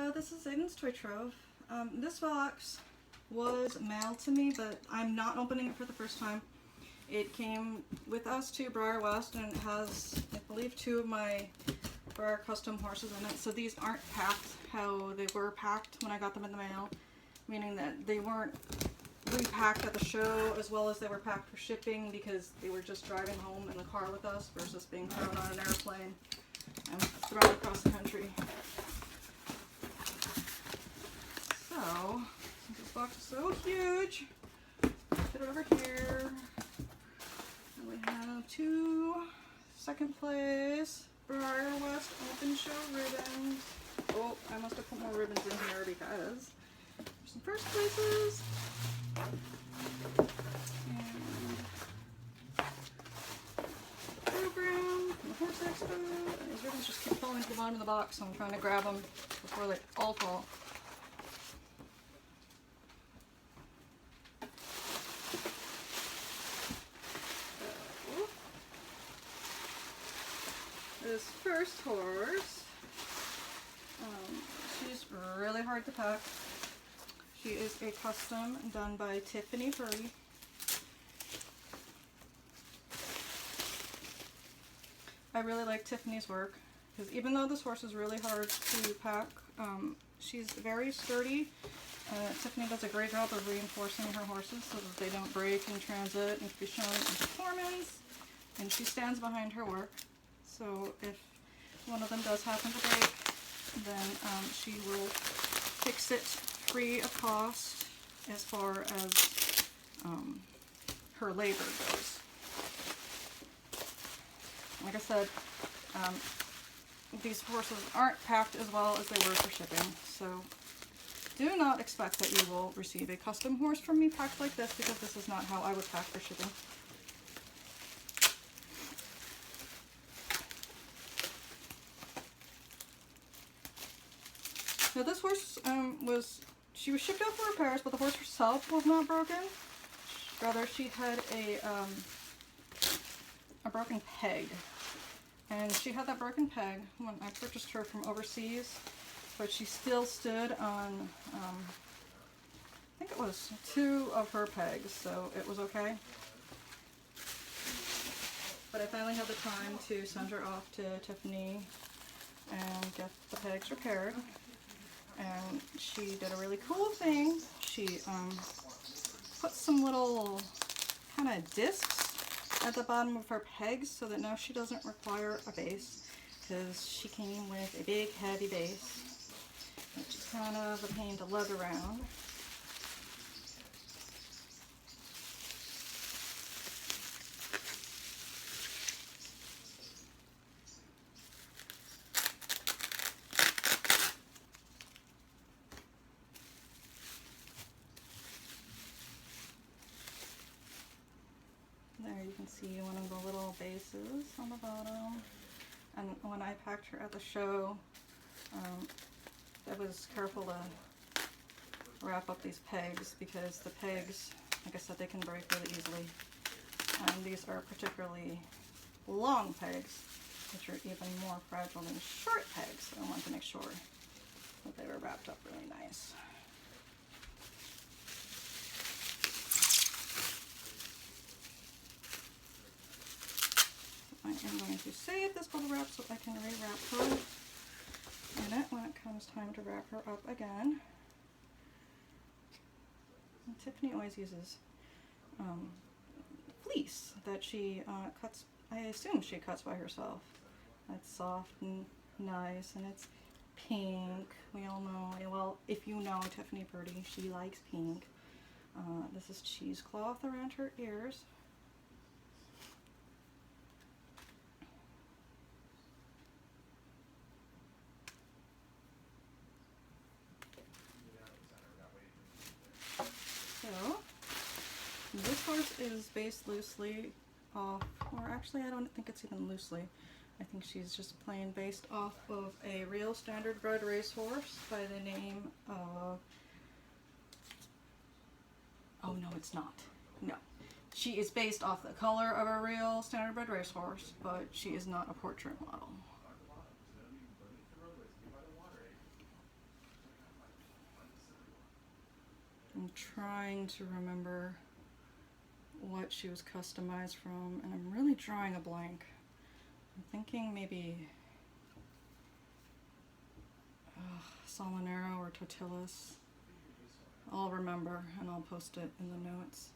Hello, this is Aidan's Toy Trove. This box was mailed to me, but I'm not opening it for the first time. It came with us to Breyer West, and it has, I believe, 2 of my Breyer Custom Horses in it. So these aren't packed how they were packed when I got them in the mail, meaning that they weren't repacked at the show as well as they were packed for shipping, because they were just driving home in the car with us versus being thrown on an airplane and thrown across the country. So, since this box is so huge, put it over here. And we have 2 second place Breyer West Open Show ribbons. Oh, I must have put more ribbons in here because there's some first places. And program from the Horse Expo. And these ribbons just keep falling to the bottom of the box, so I'm trying to grab them before they all fall. This first horse, she's really hard to pack. She is a custom done by Tiffany Purdy. I really like Tiffany's work because even though this horse is really hard to pack, she's very sturdy. Tiffany does a great job of reinforcing her horses so that they don't break in transit and can be shown in performance, and she stands behind her work. So if one of them does happen to break, then she will fix it free of cost as far as her labor goes. Like I said, these horses aren't packed as well as they were for shipping, so do not expect that you will receive a custom horse from me packed like this, because this is not how I would pack for shipping. Now this horse she was shipped out for repairs, but the horse herself was not broken. Rather, she had a broken peg. And she had that broken peg when I purchased her from overseas, but she still stood on, I think it was 2 of her pegs, so it was okay. But I finally had the time to send her off to Tiffany and get the pegs repaired. And she did a really cool thing. She put some little kind of discs at the bottom of her pegs so that now she doesn't require a base, because she came with a big heavy base, which is kind of a pain to lug around. There you can see one of the little bases on the bottom. And when I packed her at the show, I was careful to wrap up these pegs, because the pegs, like I said, they can break really easily. And these are particularly long pegs, which are even more fragile than short pegs. So I wanted to make sure that they were wrapped up really nice. I am going to save this bubble wrap so I can rewrap her in it when it comes time to wrap her up again. And Tiffany always uses fleece that she cuts, I assume she cuts by herself. It's soft and nice, and it's pink. We all know, well, if you know Tiffany Purdy, she likes pink. This is cheesecloth around her ears. So, this horse is based loosely off, or actually I don't think it's even loosely. I think she's just plain based off of a real standardbred racehorse by the name of, oh no, it's not. No. She is based off the color of a real standardbred racehorse, but she is not a portrait model. I'm trying to remember what she was customized from, and I'm really drawing a blank. I'm thinking maybe Solinero or Tortillas. I'll remember and I'll post it in the notes.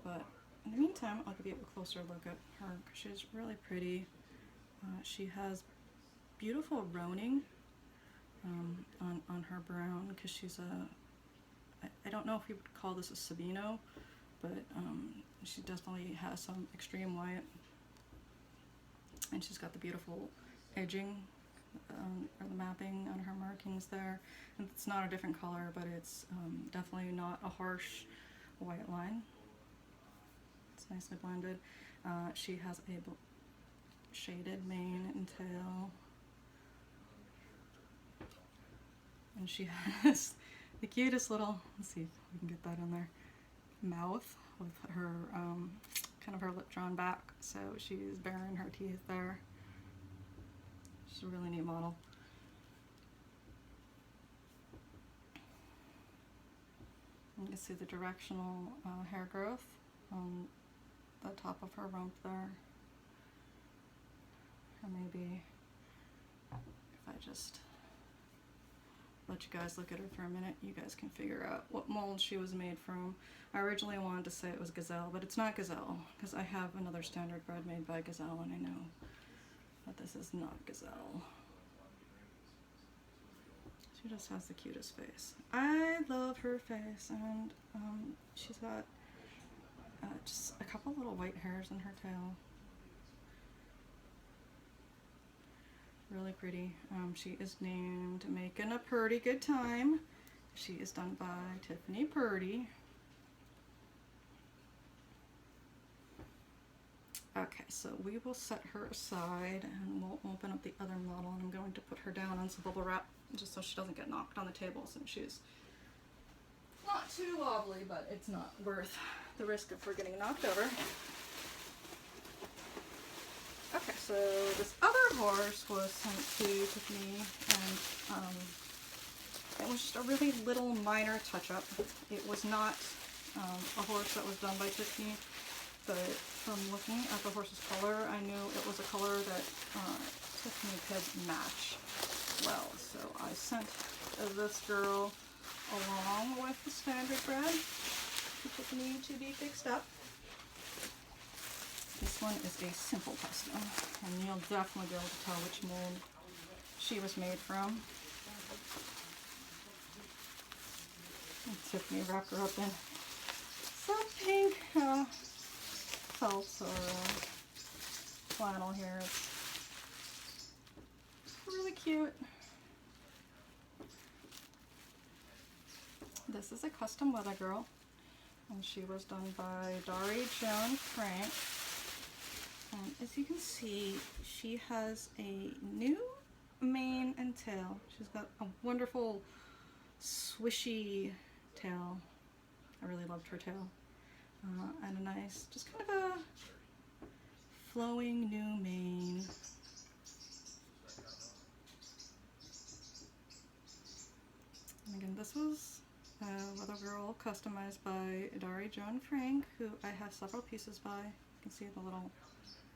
But in the meantime, I'll give you a closer look at her because she's really pretty. She has beautiful roaning on her brown because she's I don't know if you would call this a Sabino, but she definitely has some extreme white. And she's got the beautiful edging or the mapping on her markings there. And it's not a different color, but it's definitely not a harsh white line. It's nicely blended. She has a shaded mane and tail. And she has the cutest little, let's see if we can get that in there, mouth with her, kind of her lip drawn back. So she's baring her teeth there. She's a really neat model. You can see the directional hair growth on the top of her rump there. Or maybe if I just let you guys look at her for a minute, you guys can figure out what mold she was made from. I originally wanted to say it was Gazelle, but it's not Gazelle because I have another Standardbred made by Gazelle and I know that this is not Gazelle. She just has the cutest face. I love her face, and she's got just a couple little white hairs in her tail. Really pretty. She is named Making a Purdy Good Time. She is done by Tiffany Purdy. Okay, so we will set her aside and we'll open up the other model, and I'm going to put her down on some bubble wrap just so she doesn't get knocked on the table, since she's not too wobbly, but it's not worth the risk of her getting knocked over. Okay, so this other horse was sent to Tiffany, and it was just a really little minor touch-up. It was not a horse that was done by Tiffany, but from looking at the horse's color, I knew it was a color that Tiffany could match well. So I sent this girl along with the Standardbred to Tiffany to be fixed up. This one is a simple custom, and you'll definitely be able to tell which mold she was made from. And Tiffany wrapped her up in some pink felt or flannel here. It's really cute. This is a custom Weathergirl, and she was done by D'arry Jone Frank. And as you can see, she has a new mane and tail. She's got a wonderful swishy tail. I really loved her tail. And a nice, just kind of a flowing new mane. And again, this was Weathergirl customized by D'arry Jone Frank, who I have several pieces by. You can see the little,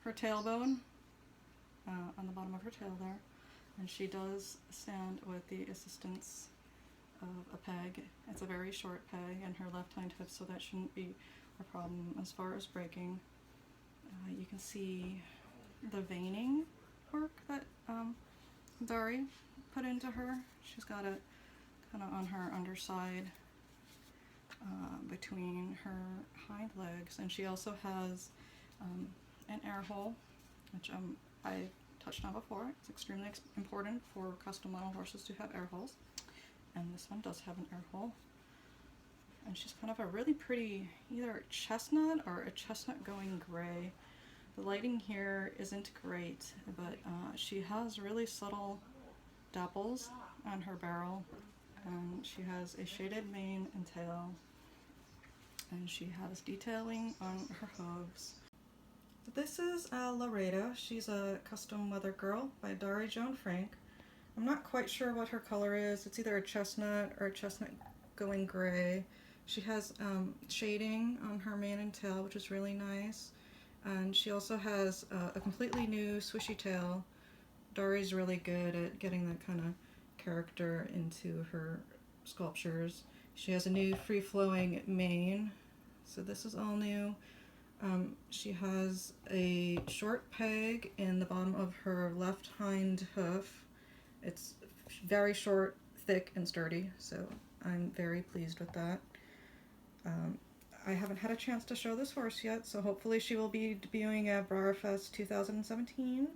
her tailbone on the bottom of her tail there. And she does stand with the assistance of a peg. It's a very short peg in her left hind hip, so that shouldn't be a problem as far as breaking. You can see the veining work that D'arry put into her. She's got it kind of on her underside between her hind legs, and she also has an air hole, which I touched on before. It's extremely important for custom model horses to have air holes, and this one does have an air hole. And she's kind of a really pretty, either chestnut or a chestnut going gray. The lighting here isn't great, but she has really subtle dapples on her barrel, and she has a shaded mane and tail, and she has detailing on her hooves. This is Loretta. She's a custom Weathergirl by D'arry Jone Frank. I'm not quite sure what her color is. It's either a chestnut or a chestnut going gray. She has shading on her mane and tail, which is really nice. And she also has a completely new swishy tail. D'arry's really good at getting that kind of character into her sculptures. She has a new free-flowing mane, so this is all new. She has a short peg in the bottom of her left hind hoof. It's very short, thick, and sturdy, so I'm very pleased with that. I haven't had a chance to show this horse yet, so hopefully she will be debuting at Breyer Fest 2017.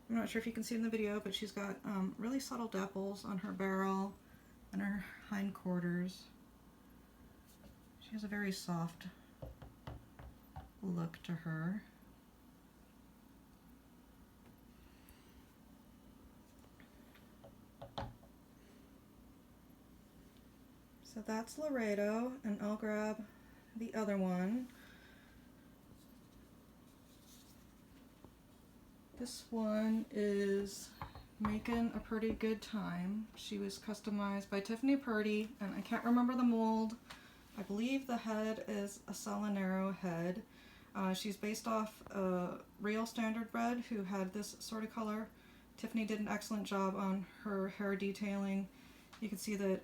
I'm not sure if you can see in the video, but she's got really subtle dapples on her barrel and her hind quarters. She has a very soft look to her. So that's Laredo, and I'll grab the other one. This one is Making a Pretty Good Time. She was customized by Tiffany Purdy, and I can't remember the mold. I believe the head is a Salinero head. She's based off a real Standardbred who had this sort of color. Tiffany did an excellent job on her hair detailing. You can see that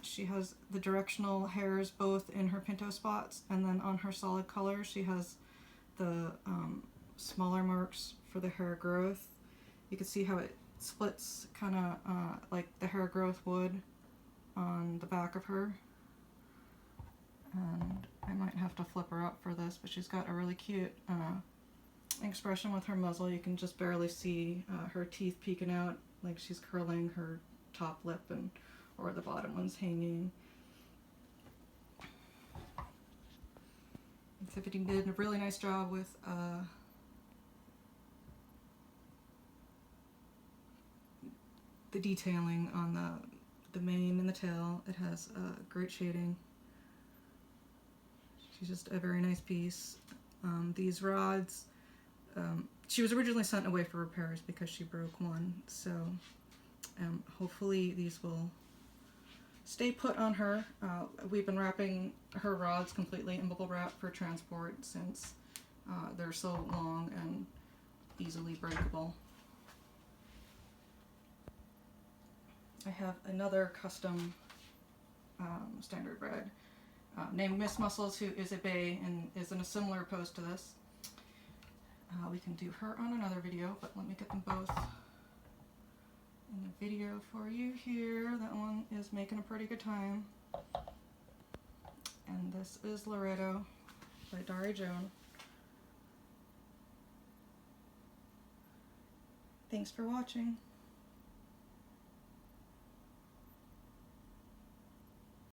she has the directional hairs both in her pinto spots, and then on her solid color she has the smaller marks for the hair growth. You can see how it splits kind of like the hair growth would on the back of her. And I might have to flip her up for this, but she's got a really cute expression with her muzzle. You can just barely see her teeth peeking out, like she's curling her top lip, and or the bottom one's hanging. Tiffany did a really nice job with the detailing on the mane and the tail. It has great shading. She's just a very nice piece. These rods, she was originally sent away for repairs because she broke one, so hopefully these will stay put on her. We've been wrapping her rods completely in bubble wrap for transport since they're so long and easily breakable. I have another custom Standardbred named Miss Muscles, who is a bay and is in a similar pose to this. We can do her on another video, but let me get them both in the video for you here. That one is Making a Pretty Good Time, and this is Laredo by D'arry Jone. Thanks for watching.